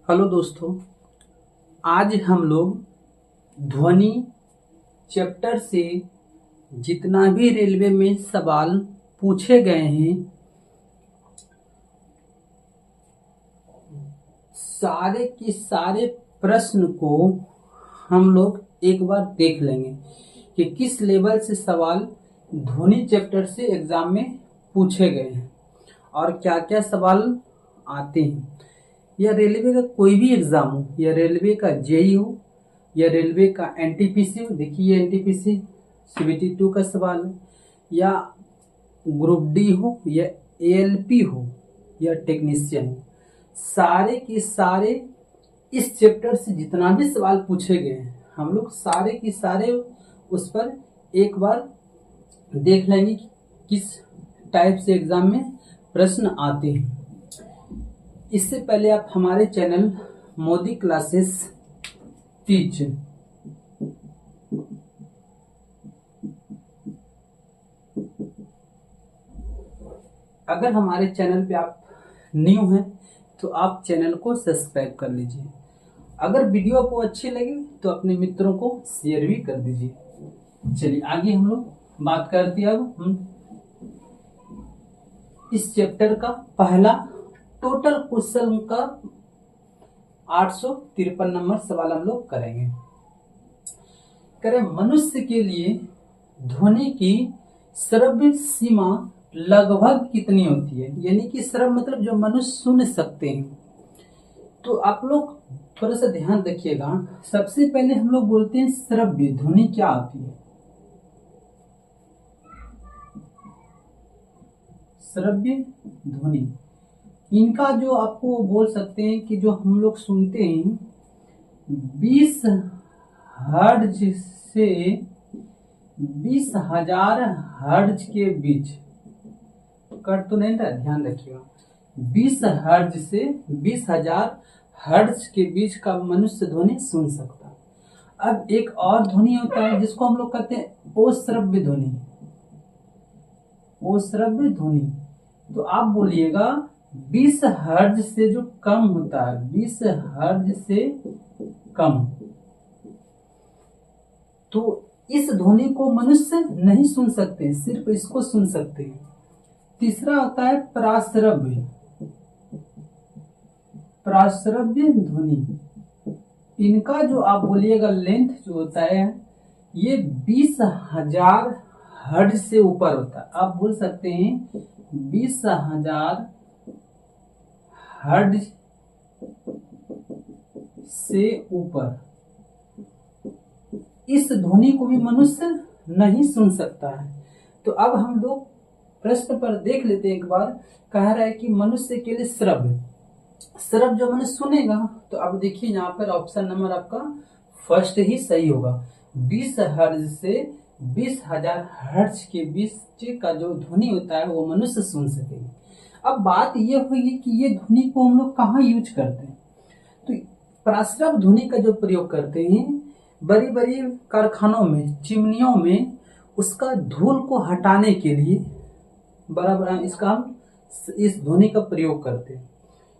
Hello दोस्तों, आज हम लोग ध्वनि चैप्टर से जितना भी रेलवे में सवाल पूछे गए हैं सारे के सारे प्रश्न को हम लोग एक बार देख लेंगे कि किस लेवल से सवाल ध्वनि चैप्टर से एग्जाम में पूछे गए हैं और क्या क्या सवाल आते हैं। या रेलवे का कोई भी एग्जाम हो, या रेलवे का जेई हो, या रेलवे का एनटीपीसी हो। देखिए ये एनटीपीसी सीबीटी 2 का सवाल है, या ग्रुप डी हो, या एएलपी हो, या टेक्नीशियन हो। सारे के सारे इस चैप्टर से जितना भी सवाल पूछे गए हैं हम लोग सारे के सारे उस पर एक बार देख लेंगे कि किस टाइप से एग्जाम में प्रश्न आते हैं। इससे पहले आप हमारे चैनल मोदी क्लासेस टीच अगर हमारे चैनल पे आप न्यू हैं तो आप चैनल को सब्सक्राइब कर लीजिए। अगर वीडियो आपको अच्छी लगी तो अपने मित्रों को शेयर भी कर दीजिए। चलिए आगे हम लोग बात करते हैं। अब हम इस चैप्टर का पहला टोटल क्वेश्चन का 853 नंबर सवाल हम लोग करेंगे। करें मनुष्य के लिए ध्वनि की श्रव्य सीमा लगभग कितनी होती है, यानी कि श्रव्य मतलब जो मनुष्य सुन सकते हैं। तो आप लोग थोड़ा सा ध्यान रखिएगा। सबसे पहले हम लोग बोलते हैं श्रव्य ध्वनि क्या होती है। श्रव्य ध्वनि इनका जो आपको बोल सकते हैं कि जो हम लोग सुनते हैं 20 हर्ट्ज से 20,000 हर्ट्ज के बीच कट तो नहीं था, ध्यान रखिएगा। 20 हर्ट्ज से 20,000 हर्ट्ज के बीच का मनुष्य ध्वनि सुन सकता है। अब एक और ध्वनि होता है जिसको हम लोग कहते हैं अश्रव्य ध्वनि। अश्रव्य ध्वनि तो आप बोलिएगा 20 हर्ट्ज से जो कम होता है, 20 हर्ट्ज से कम, तो इस ध्वनि को मनुष्य नहीं सुन सकते, सिर्फ इसको सुन सकते हैं। तीसरा होता है प्राश्रव्य। प्राश्रव्य ध्वनि इनका जो आप बोलिएगा लेंथ जो होता है ये 20,000 हर्ट्ज से ऊपर होता है। आप बोल सकते हैं 20,000 हर्ट्ज से ऊपर इस ध्वनि को भी मनुष्य नहीं सुन सकता है। तो अब हम लोग प्रश्न पर देख लेते हैं एक बार। कह रहा है कि मनुष्य के लिए श्रव्य जो मनुष्य सुनेगा, तो अब देखिए यहाँ पर ऑप्शन नंबर आपका फर्स्ट ही सही होगा। 20 हर्ट्ज से 20,000 हर्ट्ज के बीच का जो ध्वनि होता है वो मनुष्य सुन सकेगा। अब बात ये हुई कि ये ध्वनि को हम लोग कहाँ यूज करते हैं। तो प्राश्रव्य ध्वनि का जो प्रयोग करते हैं बड़ी बड़ी कारखानों में, चिमनियों में उसका धूल को हटाने के लिए बड़ा इस ध्वनि का प्रयोग करते हैं।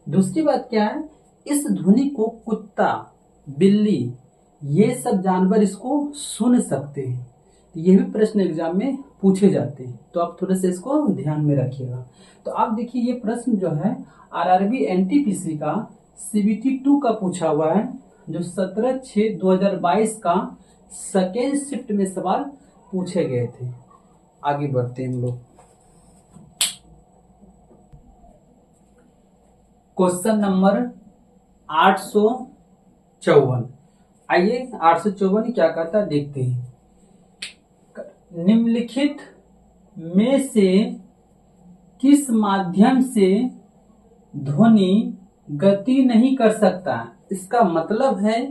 दूसरी बात क्या है, इस ध्वनि को कुत्ता, बिल्ली ये सब जानवर इसको सुन सकते हैं। ये भी प्रश्न एग्जाम में पूछे जाते हैं, तो आप थोड़ा सा इसको ध्यान में रखिएगा। तो आप देखिए ये प्रश्न जो है आरआरबी एनटीपीसी का सीबीटी 2 का पूछा हुआ है, जो 17/6/2022 का सेकेंड शिफ्ट में सवाल पूछे गए थे। आगे बढ़ते हैं हम लोग। Question number 854। आइए 854 क्या कहता है देखते हैं। निम्नलिखित में से किस माध्यम से ध्वनि गति नहीं कर सकता। इसका मतलब है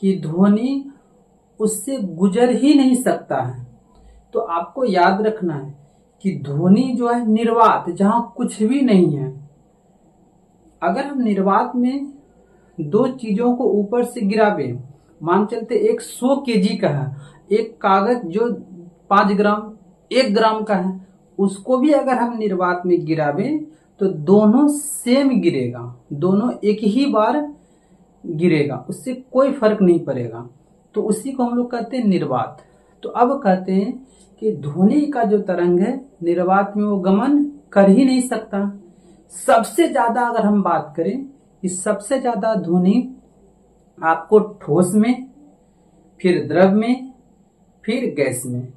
कि ध्वनि उससे गुजर ही नहीं सकता है। तो आपको याद रखना है कि ध्वनि जो है निर्वात, जहां कुछ भी नहीं है। अगर हम निर्वात में दो चीजों को ऊपर से गिरावे, मान चलते एक 100 केजी का है, एक कागज जो 5 ग्राम 1 ग्राम का है, उसको भी अगर हम निर्वात में गिरावे तो दोनों सेम गिरेगा, दोनों एक ही बार गिरेगा, उससे कोई फर्क नहीं पड़ेगा, तो उसी को हम लोग कहते हैं निर्वात। तो अब कहते हैं कि ध्वनि का जो तरंग है निर्वात में वो गमन कर ही नहीं सकता। सबसे ज्यादा अगर हम बात करें कि सबसे ज्यादा ध्वनि आपको ठोस में, फिर द्रव में, फिर गैस में,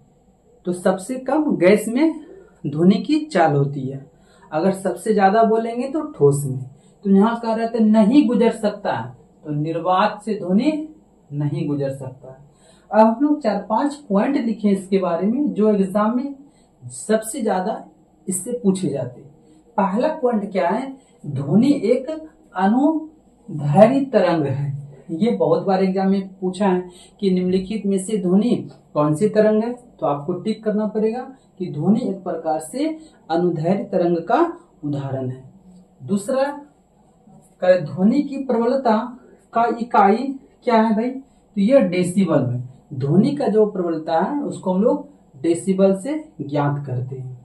तो सबसे कम गैस में ध्वनि की चाल होती है। अगर सबसे ज्यादा बोलेंगे तो ठोस में। तो यहाँ कह रहे थे नहीं गुजर सकता, तो निर्वात से ध्वनि नहीं गुजर सकता। अब हम लोग 4-5 पॉइंट लिखे इसके बारे में जो एग्जाम में सबसे ज्यादा इससे पूछे जाते। पहला पॉइंट क्या है, ध्वनि एक अनुदैर्घ्य तरंग है। ये बहुत बार एग्जाम में पूछा है कि निम्नलिखित में से ध्वनि कौन सी तरंग है, तो आपको टिक करना पड़ेगा कि ध्वनि एक प्रकार से अनुदैर्घ्य तरंग का उदाहरण है। दूसरा, ध्वनि की प्रबलता का इकाई क्या है भाई, तो यह डेसिबल है। ध्वनि का जो प्रबलता है उसको हम लोग डेसिबल से ज्ञात करते हैं।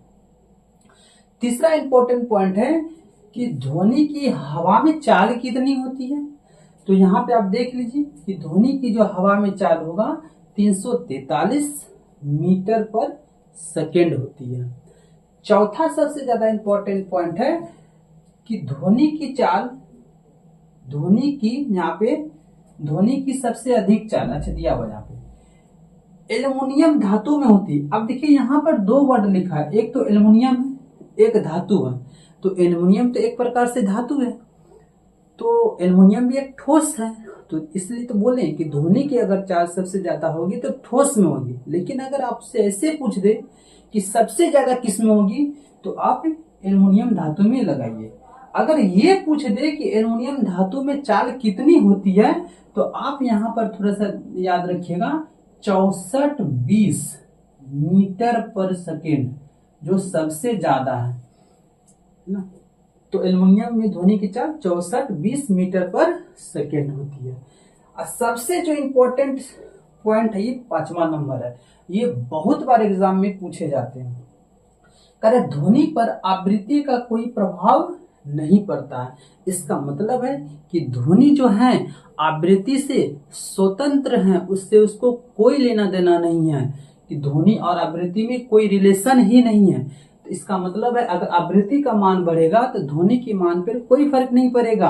तीसरा इंपॉर्टेंट पॉइंट है कि ध्वनि की हवा में चाल कितनी होती है, तो यहाँ पे आप देख लीजिए कि ध्वनि की जो हवा में चाल होगा 343 मीटर पर सेकेंड होती है। चौथा सबसे ज्यादा इंपॉर्टेंट पॉइंट है कि ध्वनि की चाल, ध्वनि की यहाँ पे ध्वनि की सबसे अधिक चाल, अच्छा दिया हुआ यहाँ पे एल्युमिनियम धातु में होती है। अब देखिए यहाँ पर 2 वर्ड लिखा है, एक तो एल्युमिनियम है, एक धातु है। तो एल्युमिनियम तो एक प्रकार से धातु है, तो एल्युमिनियम भी एक ठोस है, तो इसलिए तो बोले कि ध्वनि की अगर चाल सबसे ज्यादा होगी तो ठोस में होगी। लेकिन अगर आपसे ऐसे पूछ दे कि सबसे ज्यादा किस में होगी, तो आप एल्युमिनियम धातु में लगाइए। अगर ये पूछ दे कि एल्युमिनियम धातु में चाल कितनी होती है, तो आप यहाँ पर थोड़ा सा याद रखिएगा 64-20 मीटर पर सेकेंड जो सबसे ज्यादा है ना। तो एल्युमिनियम में ध्वनि की चाल 64-20 मीटर पर सेकेंड होती है। और सबसे जो इम्पोर्टेंट पॉइंट है, ये 5वां नंबर है, ये बहुत बार एग्जाम में पूछे जाते हैं। करे ध्वनि पर आवृत्ति का कोई प्रभाव नहीं पड़ता है। इसका मतलब है कि ध्वनि जो है आवृत्ति से स्वतंत्र है, उससे उसको कोई लेना देना नहीं है, कि ध्वनि और आवृत्ति में कोई रिलेशन ही नहीं है। तो इसका मतलब है अगर आवृत्ति का मान बढ़ेगा तो ध्वनि की मान पर कोई फर्क नहीं पड़ेगा।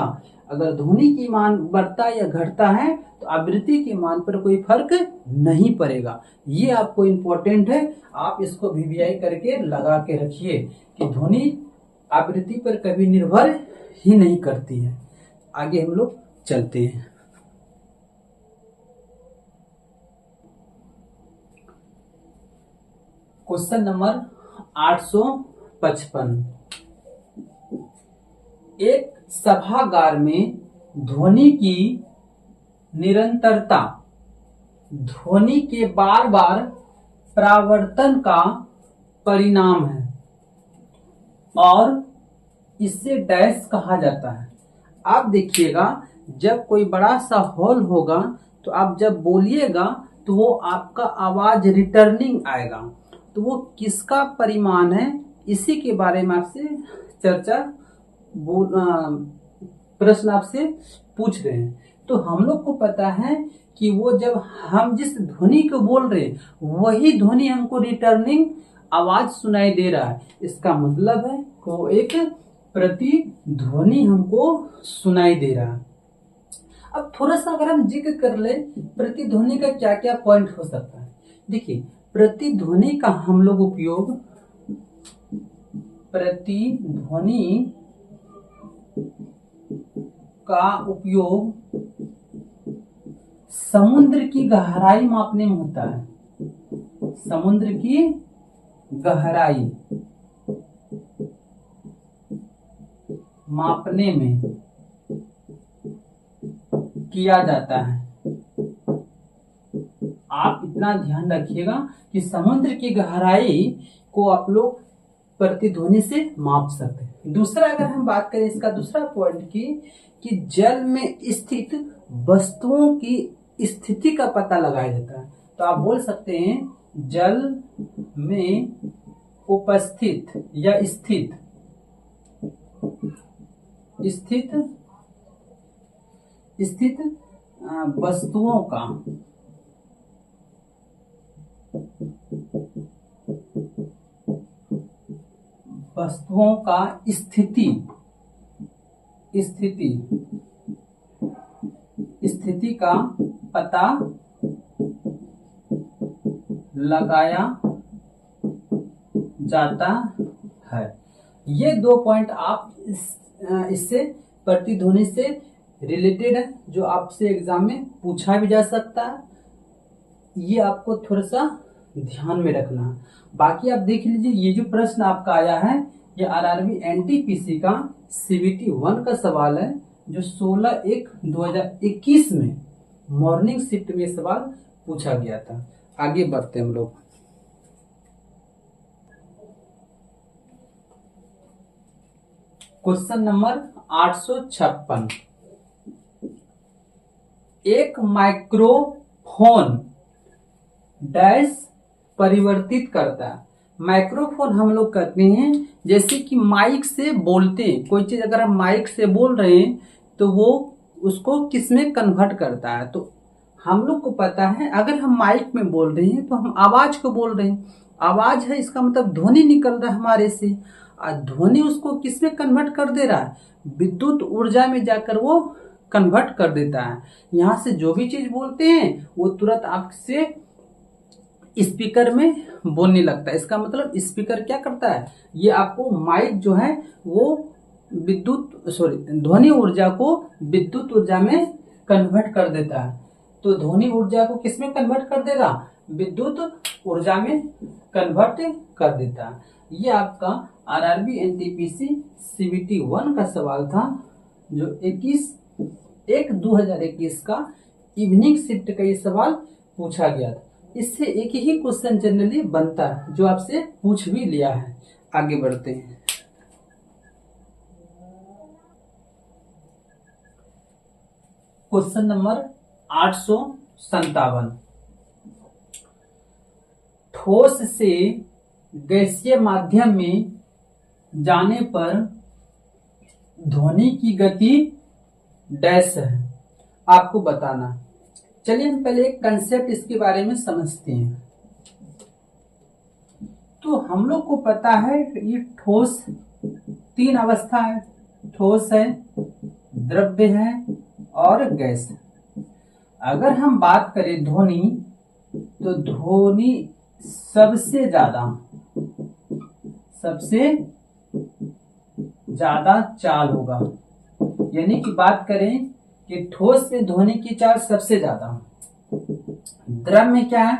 अगर ध्वनि की मान बढ़ता या घटता है तो आवृत्ति के मान पर कोई फर्क नहीं पड़ेगा। ये आपको इम्पोर्टेंट है, आप इसको वीवीआई करके लगा के रखिए कि ध्वनि आवृत्ति पर कभी निर्भर ही नहीं करती है। आगे हम लोग चलते हैं। Question number 855। एक सभागार में ध्वनि की निरंतरता ध्वनि के बार बार परावर्तन का परिणाम है और इसे डैश कहा जाता है। आप देखिएगा जब कोई बड़ा सा हॉल होगा तो आप जब बोलिएगा तो वो आपका आवाज रिटर्निंग आएगा, तो वो किसका परिमाण है, इसी के बारे में आपसे चर्चा प्रश्न आपसे पूछ रहे हैं। तो हम लोग को पता है कि वो जब हम जिस ध्वनि को बोल रहे हैं वही ध्वनि हमको रिटर्निंग आवाज सुनाई दे रहा है। इसका मतलब है कि वो एक प्रतिध्वनि हमको सुनाई दे रहा है। अब थोड़ा सा अगर हम जिक्र कर ले प्रतिध्वनि का क्या क्या पॉइंट हो सकता है। देखिए प्रतिध्वनि का हम लोग उपयोग, प्रतिध्वनि का उपयोग समुद्र की गहराई मापने में होता है। समुद्र की गहराई मापने में किया जाता है। आप इतना ध्यान रखिएगा कि समुद्र की गहराई को आप लोग प्रतिध्वनि से माप सकते हैं। दूसरा अगर हम बात करें इसका दूसरा पॉइंट की कि जल में स्थित वस्तुओं की स्थिति का पता लगाया जाता है। तो आप बोल सकते हैं जल में उपस्थित या स्थित स्थित वस्तुओं का स्थिति का पता लगाया जाता है। ये 2 पॉइंट आप इससे प्रतिध्वनि से रिलेटेड है, जो आपसे एग्जाम में पूछा भी जा सकता है। ये आपको थोड़ा सा ध्यान में रखना। बाकी आप देख लीजिए, ये जो प्रश्न आपका आया है ये आरआरबी एनटीपीसी का सीबीटी 1 का सवाल है, जो 16/1/2021 में मॉर्निंग शिफ्ट में सवाल पूछा गया था। आगे बढ़ते हम लोग। Question number 856। एक माइक्रोफोन डैश परिवर्तित करता है। माइक्रोफोन हम लोग कहते हैं जैसे कि माइक से बोलते हैं, कोई चीज अगर हम माइक से बोल रहे हैं तो वो उसको किस में कन्वर्ट करता है। तो हम लोग को पता है अगर हम माइक में बोल रहे हैं तो हम आवाज को बोल रहे हैं, आवाज है इसका मतलब ध्वनि निकल रहा है हमारे से, और ध्वनि उसको किस में कन्वर्ट कर दे रहा है, विद्युत ऊर्जा में जाकर वो कन्वर्ट कर देता है। यहाँ से जो भी चीज बोलते हैं वो तुरंत आपसे स्पीकर में बोलने लगता है। इसका मतलब स्पीकर क्या करता है, ये आपको माइक जो है वो ध्वनि ऊर्जा को विद्युत ऊर्जा में कन्वर्ट कर देता है। तो ध्वनि ऊर्जा को किस में कन्वर्ट कर देगा, विद्युत ऊर्जा में कन्वर्ट कर देता है। ये आपका आरआरबी एनटीपीसी सीबीटी 1 का सवाल था, जो 21/1/2021 का इवनिंग शिफ्ट का ये सवाल पूछा गया था। इससे एक ही क्वेश्चन जनरली बनता है, जो आपसे पूछ भी लिया है। आगे बढ़ते हैं। Question number 857। ठोस से गैसीय माध्यम में जाने पर ध्वनि की गति डैश है, आपको बताना। चलिए हम पहले एक कंसेप्ट इसके बारे में समझते हैं। तो हम लोग को पता है ये ठोस 3 अवस्था है, ठोस है, द्रव्य है और गैस है। अगर हम बात करें ध्वनि, तो ध्वनि सबसे ज्यादा चाल होगा। यानी कि बात करें कि ठोस में ध्वनि की चाल सबसे ज्यादा, द्रव्य में क्या है,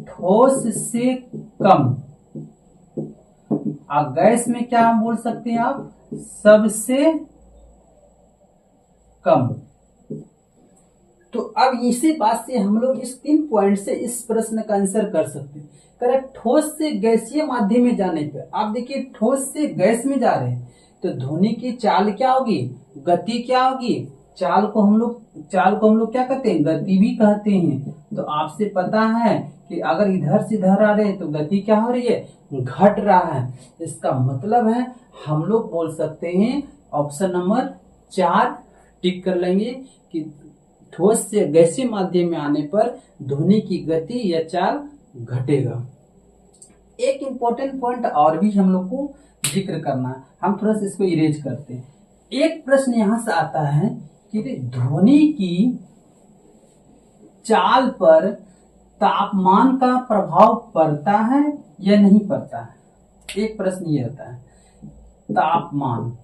ठोस से कम, और गैस में क्या हम बोल सकते हैं आप, सबसे कम। तो अब इसी बात से हम लोग इस 3 पॉइंट से इस प्रश्न का आंसर कर सकते हैं। करेक्ट, ठोस से गैसीय माध्यम में जाने पर आप देखिए ठोस से गैस में जा रहे हैं तो ध्वनि की चाल क्या होगी, गति क्या होगी। चाल को हम लोग क्या कहते हैं, गति भी कहते हैं। तो आपसे पता है कि अगर इधर से इधर आ रहे हैं तो गति क्या हो रही है, घट रहा है। इसका मतलब है हम लोग बोल सकते हैं ऑप्शन नंबर 4 टिक कर लेंगे कि ठोस से गैसीय माध्यम में आने पर ध्वनि की गति या चाल घटेगा। एक इंपॉर्टेंट पॉइंट और भी हम लोग को जिक्र करना है, हम थोड़ा सा इसको इरेज करते हैं। एक प्रश्न यहां से आता है कि ध्वनि की चाल पर तापमान का प्रभाव पड़ता है या नहीं पड़ता है। एक प्रश्न ये होता है, तापमान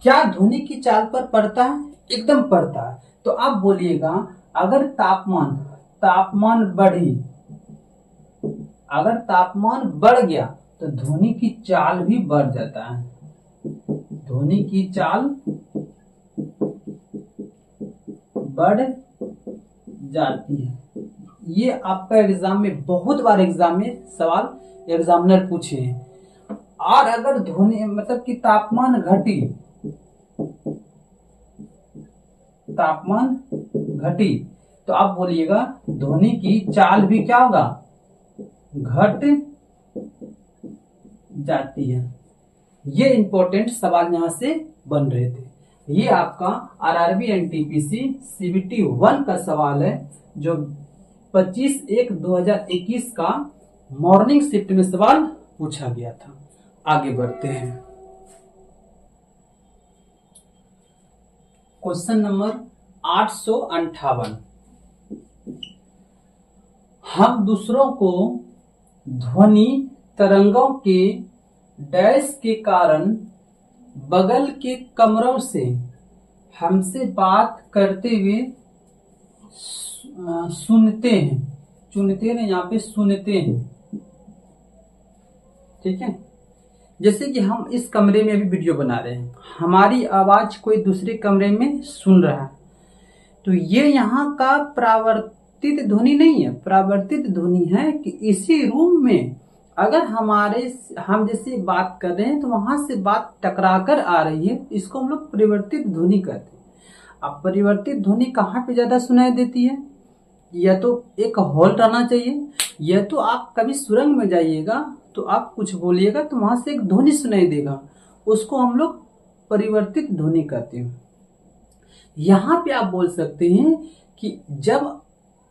क्या ध्वनि की चाल पर पड़ता है, एकदम पड़ता है। तो आप बोलिएगा अगर तापमान बढ़ गया तो ध्वनि की चाल भी बढ़ जाता है, ध्वनि की चाल बढ़ जाती है। ये आपका एग्जाम में बहुत बार सवाल एग्जामिनर पूछे हैं। और अगर ध्वनि मतलब कि तापमान घटी तो आप बोलिएगा ध्वनि की चाल भी क्या होगा, घट जाती है। ये इंपॉर्टेंट सवाल यहां से बन रहे थे। ये आपका आरआरबी एनटीपीसी सीबीटी 1 का सवाल है, जो 25/1/2021 का मॉर्निंग शिफ्ट में सवाल पूछा गया था। आगे बढ़ते हैं। Question number 858। हम दूसरों को ध्वनि तरंगों के डैश के कारण बगल के कमरों से हमसे बात करते हुए सुनते हैं। चुनते हैं, यहाँ पे सुनते हैं। ठीक है, जैसे कि हम इस कमरे में अभी वीडियो बना रहे हैं, हमारी आवाज कोई दूसरे कमरे में सुन रहा है, तो ये यहाँ का परावर्तित ध्वनि नहीं है, परावर्तित ध्वनि है कि इसी रूम में अगर हम जैसे बात कर रहे हैं तो वहां से बात टकरा कर आ रही है, इसको हम लोग परिवर्तित ध्वनि कहते हैं। अब परिवर्तित ध्वनि कहाँ पे ज्यादा सुनाई देती है? या तो एक हॉल रहना चाहिए, या तो आप कभी सुरंग में जाइएगा तो आप कुछ बोलिएगा तो वहां से एक ध्वनि सुनाई देगा, उसको हम लोग परिवर्तित ध्वनि कहते हैं। यहाँ पे आप बोल सकते हैं कि जब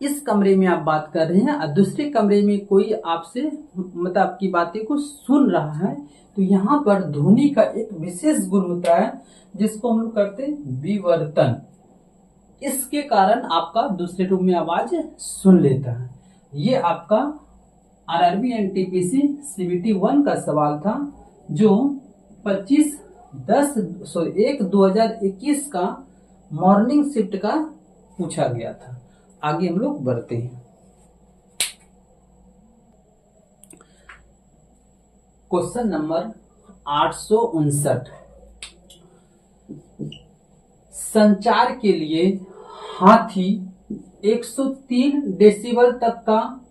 इस कमरे में आप बात कर रहे हैं और दूसरे कमरे में कोई आपसे मतलब आपकी बातें को सुन रहा है, तो यहाँ पर ध्वनि का एक विशेष गुण होता है जिसको हम लोग करते हैं विवर्तन। इसके कारण आपका दूसरे रूम में आवाज सुन लेता है। ये आपका आरआरबी एनटीपीसी सीबीटी 1 का सवाल था, जो 25/1/2021 का मॉर्निंग शिफ्ट का पूछा गया था। आगे हम लोग बढ़ते हैं। Question number 859। संचार के लिए हाथी 103 डेसिबल तक का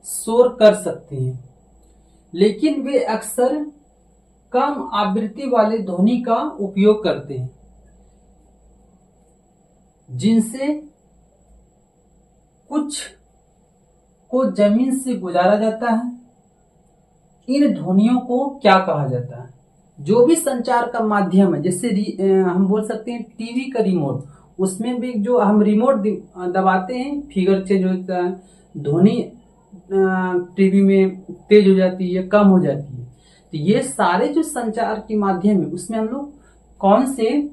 शोर कर सकते हैं, लेकिन वे अक्सर कम आवृत्ति वाले ध्वनि का उपयोग करते हैं, जिनसे कुछ को जमीन से गुजारा जाता है। इन ध्वनियों को क्या कहा जाता है? जो भी संचार का माध्यम है, जैसे हम बोल सकते हैं टीवी का रिमोट, उसमें भी जो हम रिमोट दबाते हैं फिगर चेंज होता है, ध्वनि टीवी में तेज हो जाती है, कम हो जाती है। तो ये सारे जो संचार के माध्यम है उसमें हम लोग कौन से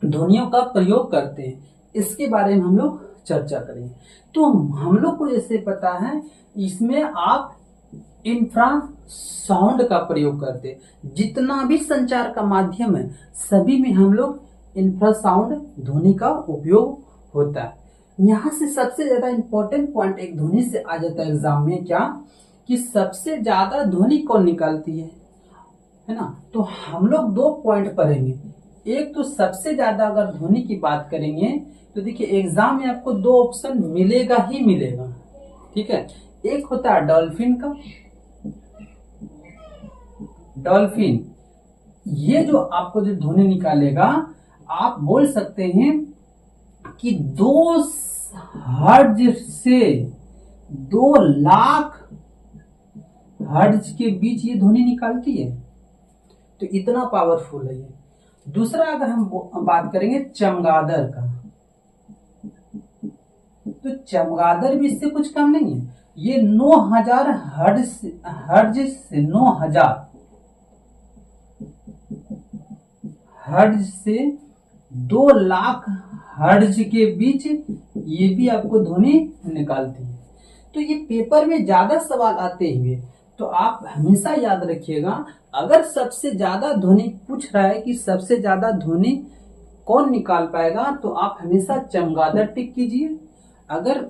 ध्वनियों का प्रयोग करते हैं, इसके बारे में हम लोग चर्चा करेंगे। तो हम लोग को जैसे पता है, इसमें आप इंफ्रासाउंड का प्रयोग करते हैं। जितना भी संचार का माध्यम है सभी में हम लोग इंफ्रासाउंड ध्वनि का उपयोग होता है। यहाँ से सबसे ज्यादा इंपॉर्टेंट पॉइंट एक ध्वनि से आ जाता है एग्जाम में, क्या कि सबसे ज्यादा ध्वनि कौन निकालती है ना। तो हम लोग 2 पॉइंट पढ़ेंगे। एक तो सबसे ज्यादा अगर ध्वनि की बात करेंगे तो देखिए एग्जाम में आपको 2 ऑप्शन मिलेगा ही मिलेगा। ठीक है, एक होता है डॉल्फिन का। डॉल्फिन ये जो आपको जो ध्वनि निकालेगा, आप बोल सकते हैं कि 2 हर्ट्ज से 2 लाख हर्ट्ज के बीच ये ध्वनि निकालती है, तो इतना पावरफुल है ये। दूसरा अगर हम बात करेंगे चमगादड़ का, तो चमगादड़ भी इससे कुछ कम नहीं है। ये 9000 हर्ट्ज से 9000 हर्ट्ज से 2 लाख हर्ट्ज के बीच ये भी आपको ध्वनि निकालती है। तो ये पेपर में ज्यादा सवाल आते हुए तो आप हमेशा याद रखिएगा, अगर सबसे ज्यादा ध्वनि पूछ रहा है कि सबसे ज्यादा ध्वनि कौन निकाल पाएगा, तो आप हमेशा चमगादड़ टिक कीजिए। अगर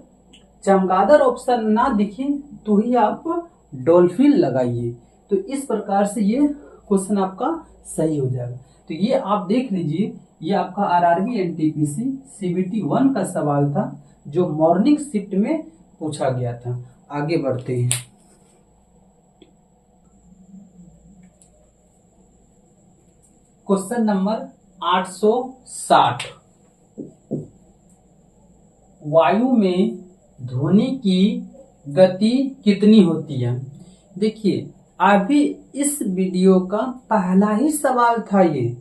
चमगादड़ ऑप्शन ना दिखे तो ही आप डॉल्फिन लगाइए। तो इस प्रकार से ये क्वेश्चन आपका सही हो जाएगा। तो ये आप देख लीजिए, ये आपका आरआरबी एनटीपीसी सीबीटी 1 का सवाल था, जो मॉर्निंग शिफ्ट में पूछा गया था। आगे बढ़ते हैं। Question number 860। वायु में ध्वनि की गति कितनी होती है? देखिए अभी इस वीडियो का पहला ही सवाल था ये,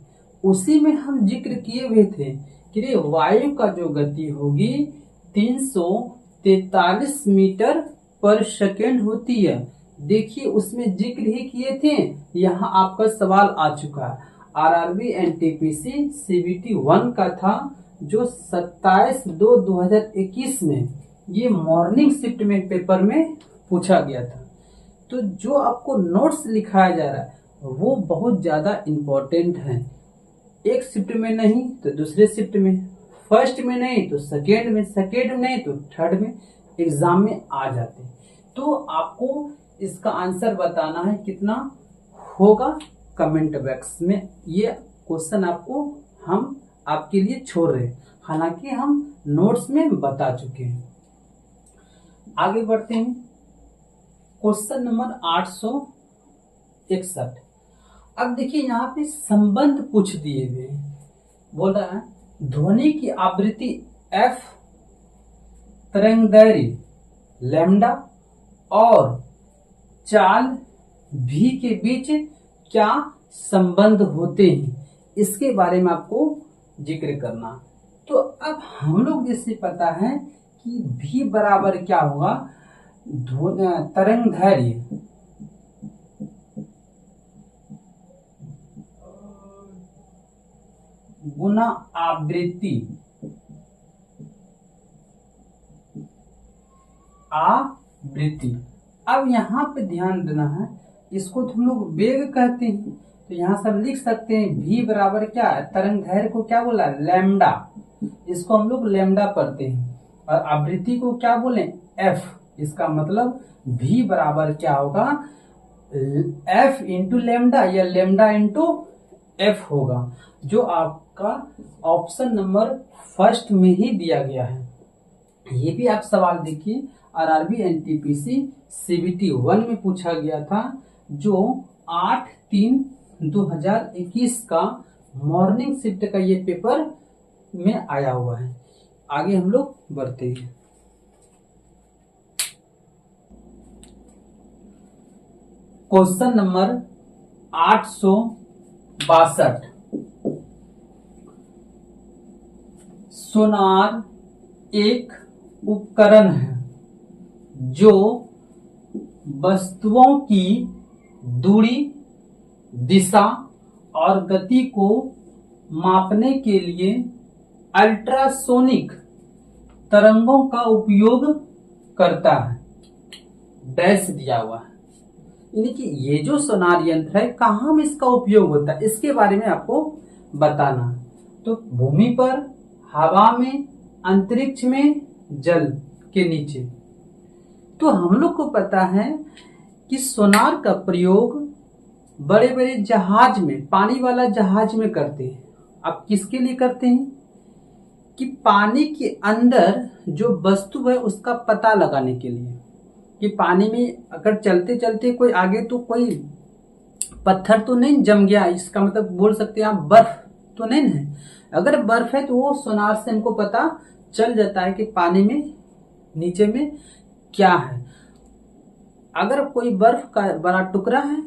उसी में हम जिक्र किए हुए थे कि रे वायु का जो गति होगी 343 मीटर पर सेकेंड होती है। देखिए उसमें जिक्र ही किए थे, यहाँ आपका सवाल आ चुका है। आरआरबी एनटीपीसी सीबीटी 1 का था जो 27/2/2021 में ये मॉर्निंग शिफ्ट में पेपर में पूछा गया था। तो जो आपको नोट्स लिखाया जा रहा है वो बहुत ज्यादा इम्पोर्टेंट है। एक शिफ्ट में नहीं तो दूसरे शिफ्ट में, फर्स्ट में नहीं तो सेकेंड में, सेकेंड में नहीं तो थर्ड में एग्जाम में आ जाते हैं। तो आपको इसका आंसर बताना है कितना होगा कमेंट बॉक्स में। ये क्वेश्चन आपको हम आपके लिए छोड़ रहे हैं, हालांकि हम नोट्स में बता चुके हैं। आगे बढ़ते हैं। Question number 861। अब देखिए यहाँ पे संबंध पूछ दिए हुए हैं। बोल रहा है ध्वनि की आवृत्ति f, तरंगदैर्घ्य लैम्डा और चाल v के बीच क्या संबंध होते हैं, इसके बारे में आपको जिक्र करना। तो अब हम लोग जैसे पता है कि v बराबर क्या होगा, तरंगदैर्घ्य गुना आवृत्ति, अब यहाँ पे ध्यान देना है, इसको तो हम लोग वेग कहते हैं। तो यहाँ से हम लिख सकते हैं v बराबर क्या है, तरंगदैर्घ्य को क्या बोला, लैम्डा, इसको हम लोग लैम्डा पढ़ते हैं। और आवृत्ति को क्या बोले, f, इसका मतलब v बराबर क्या होगा, f इंटू लैम्डा या लैम्डा इंटू f होगा, जो आपका ऑप्शन नंबर फर्स्ट में ही दिया गया है। ये भी आप सवाल देखिए, आरआरबी एनटीपीसी सीबीटी 1 में पूछा गया था, जो 8/3/2021 का मॉर्निंग शिफ्ट का ये पेपर में आया हुआ है। आगे हम लोग बढ़ते हैं। Question number 862। सोनार एक उपकरण है जो वस्तुओं की दूरी, दिशा और गति को मापने के लिए अल्ट्रासोनिक तरंगों का उपयोग करता है। डैश दिया हुआ है, यानी कि ये जो सोनार यंत्र है कहाँ में इसका उपयोग होता है, इसके बारे में आपको बताना। तो भूमि पर, हवा में, अंतरिक्ष में, जल के नीचे। तो हम लोग को पता है कि सोनार का प्रयोग बड़े बड़े जहाज में, पानी वाला जहाज में करते हैं। अब किसके लिए करते हैं, कि पानी के अंदर जो वस्तु है उसका पता लगाने के लिए, कि पानी में अगर चलते चलते कोई आगे तो कोई पत्थर तो नहीं जम गया, इसका मतलब बोल सकते हैं आप बर्फ तो नहीं है। अगर बर्फ है तो वो सोनार से हमको पता चल जाता है कि पानी में नीचे में क्या है। अगर कोई बर्फ का बड़ा टुकड़ा है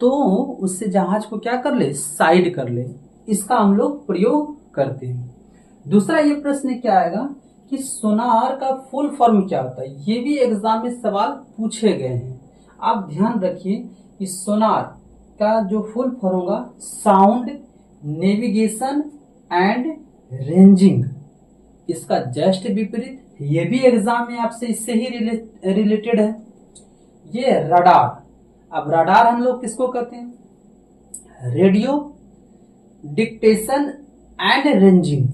तो उससे जहाज को क्या कर ले, साइड कर ले, इसका हम लोग प्रयोग करते हैं। दूसरा ये प्रश्न क्या आएगा कि सोनार का फुल फॉर्म क्या होता है, ये भी एग्जाम में सवाल पूछे गए हैं। आप ध्यान रखिए कि सोनार का जो फुल फॉर्म होगा, साउंड नेविगेशन एंड रेंजिंग, इसका जस्ट विपरीत, ये भी एग्जाम में आपसे इससे ही रिलेटेड है। ये रडार, अब रडार हम लोग किसको कहते हैं, रेडियो डिक्टेशन एंड रेंजिंग।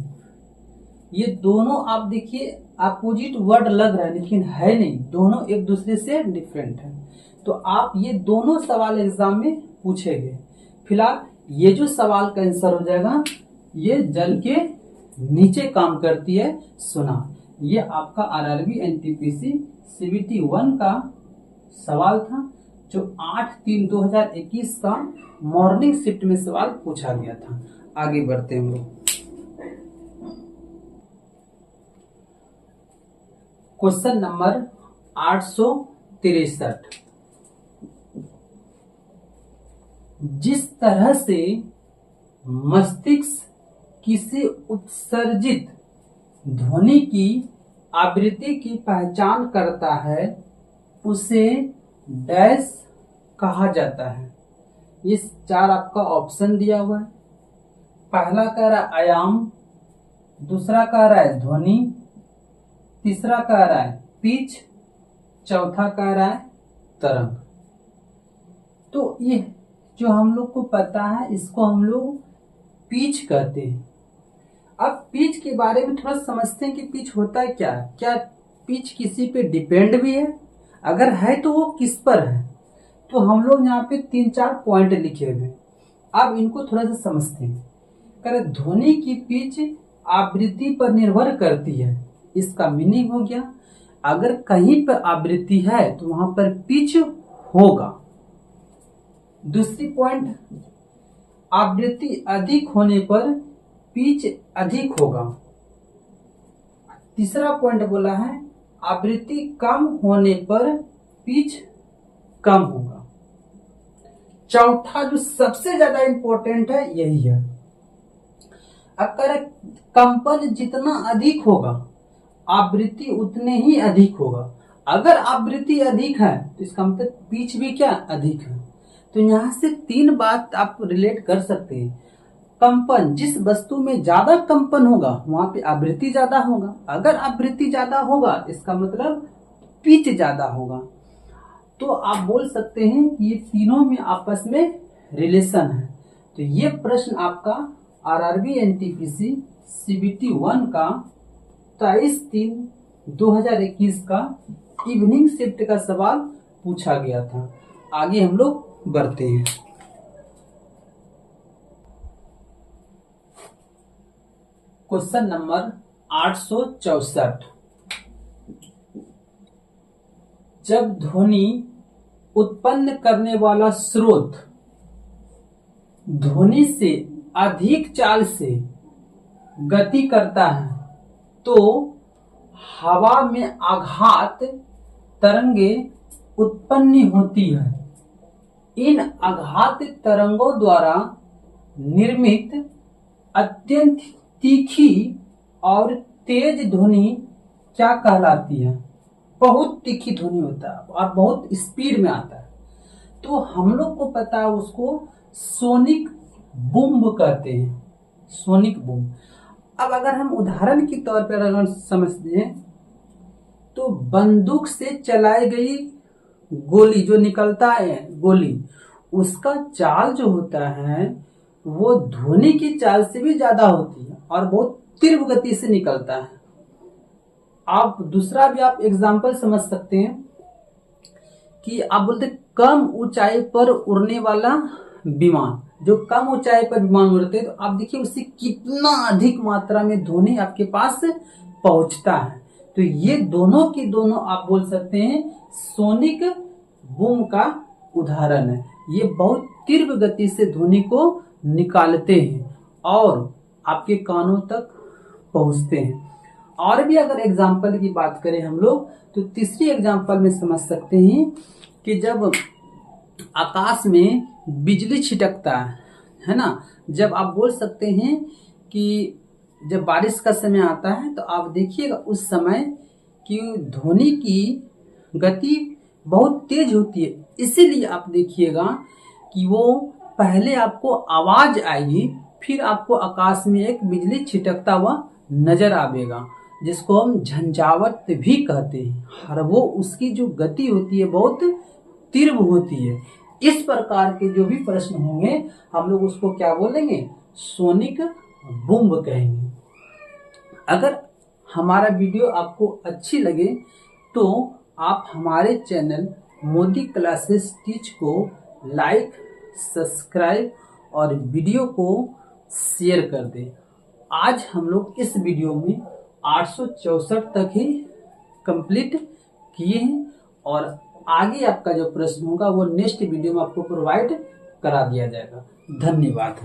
ये दोनों आप देखिए अपोजिट वर्ड लग रहा है लेकिन है नहीं, दोनों एक दूसरे से डिफरेंट है। तो आप ये दोनों सवाल एग्जाम में पूछेंगे। फिलहाल ये जो सवाल का आंसर हो जाएगा, ये जल के नीचे काम करती है सोनार। ये आपका आरआरबी एनटीपीसी सीबीटी 1 का सवाल था, जो 8/3/2021 का मॉर्निंग शिफ्ट में सवाल पूछा गया था। आगे बढ़ते हैं हम लोग। Question number 863। जिस तरह से मस्तिष्क किसी उत्सर्जित ध्वनि की आवृत्ति की पहचान करता है उसे डैश कहा जाता है। इस 4 आपका ऑप्शन दिया हुआ है। पहला कह रहा है आयाम, दूसरा कह रहा है ध्वनि, तीसरा कह रहा है पिच, चौथा कह रहा है तरंग। तो ये जो हम लोग को पता है इसको हम लोग पिच कहते हैं। अब पिच के बारे में थोड़ा समझते हैं कि पिच होता है क्या। क्या पिच किसी पे डिपेंड भी है? अगर है तो वो किस पर है? तो हम लोग यहाँ पे 3-4 पॉइंट लिखे हुए। अब इनको थोड़ा सा समझते हैं। कर ध्वनि की पिच आवृत्ति पर निर्भर करती है। इसका मीनिंग हो गया अगर कहीं पर आवृत्ति है तो वहां पर पिच होगा। दूसरी पॉइंट, आवृत्ति अधिक होने पर पिच अधिक होगा। तीसरा पॉइंट बोला है आवृत्ति कम होने पर पिच कम होगा। चौथा जो सबसे ज्यादा इंपॉर्टेंट है यही है, अगर कंपन जितना अधिक होगा आवृत्ति उतने ही अधिक होगा। अगर आवृत्ति अधिक है तो इसका मतलब पिच भी क्या अधिक है। तो यहां से 3 बात आप रिलेट कर सकते हैं। कंपन, जिस वस्तु में ज्यादा कंपन होगा वहां पे आवृत्ति ज्यादा होगा। अगर आवृत्ति ज्यादा होगा इसका मतलब पिच ज्यादा होगा। तो आप बोल सकते हैं कि ये तीनों में आपस में रिलेशन है। तो ये प्रश्न आपका आरआरबी एनटीपीसी सीबीटी 1 का 23/3/2021 का इवनिंग शिफ्ट का सवाल पूछा गया था। आगे हम लोग बढ़ते हैं। Question number 864। जब ध्वनि उत्पन्न करने वाला स्रोत ध्वनि से अधिक चाल से गति करता है तो हवा में आघात तरंगे उत्पन्न होती है। इन आघात तरंगों द्वारा निर्मित अत्यंत तीखी और तेज ध्वनि क्या कहलाती है? बहुत तीखी ध्वनि होता है और बहुत स्पीड में आता है। तो हम लोग को पता है उसको सोनिक बूम कहते हैं, सोनिक बूम। अब अगर हम उदाहरण के तौर पर अगर समझें तो बंदूक से चलाई गई गोली जो निकलता है गोली, उसका चाल जो होता है वो ध्वनि की चाल से भी ज्यादा होती है और बहुत तीव्र गति से निकलता है। आप दूसरा भी आप एग्जाम्पल समझ सकते हैं कि आप बोलते कम ऊंचाई पर उड़ने वाला विमान, जो कम ऊंचाई पर विमान उड़ते हैं तो आप देखिए उससे कितना अधिक मात्रा में ध्वनि आपके पास पहुंचता है। तो ये दोनों की दोनों आप बोल सकते हैं सोनिक बूम का उदाहरण है। ये बहुत तीव्र गति से ध्वनि को निकालते हैं और आपके कानों तक पहुंचते हैं। और भी अगर एग्जाम्पल की बात करें हम लोग तो तीसरी एग्जाम्पल में समझ सकते हैं कि जब आकाश में बिजली छिटकता है ना, जब आप बोल सकते हैं कि जब बारिश का समय आता है तो आप देखिएगा उस समय कि ध्वनि की गति बहुत तेज होती है। इसीलिए आप देखिएगा कि वो पहले आपको आवाज आएगी फिर आपको आकाश में एक बिजली छिटकता हुआ नजर आएगा, जिसको हम झंझावत भी कहते हैं। और वो उसकी जो गति होती है बहुत तीव्र होती है। इस प्रकार के जो भी प्रश्न होंगे हम लोग उसको क्या बोलेंगे? सोनिक बूम कहेंगे। अगर हमारा वीडियो आपको अच्छी लगे तो आप हमारे चैनल मोदी क्लासेस टीच को लाइक, सब्सक्राइब और वीडियो को शेयर कर दें। आज हम लोग इस वीडियो में 864 तक ही कंप्लीट किए हैं और आगे आपका जो प्रश्न होगा वो नेक्स्ट वीडियो में आपको प्रोवाइड करा दिया जाएगा। धन्यवाद।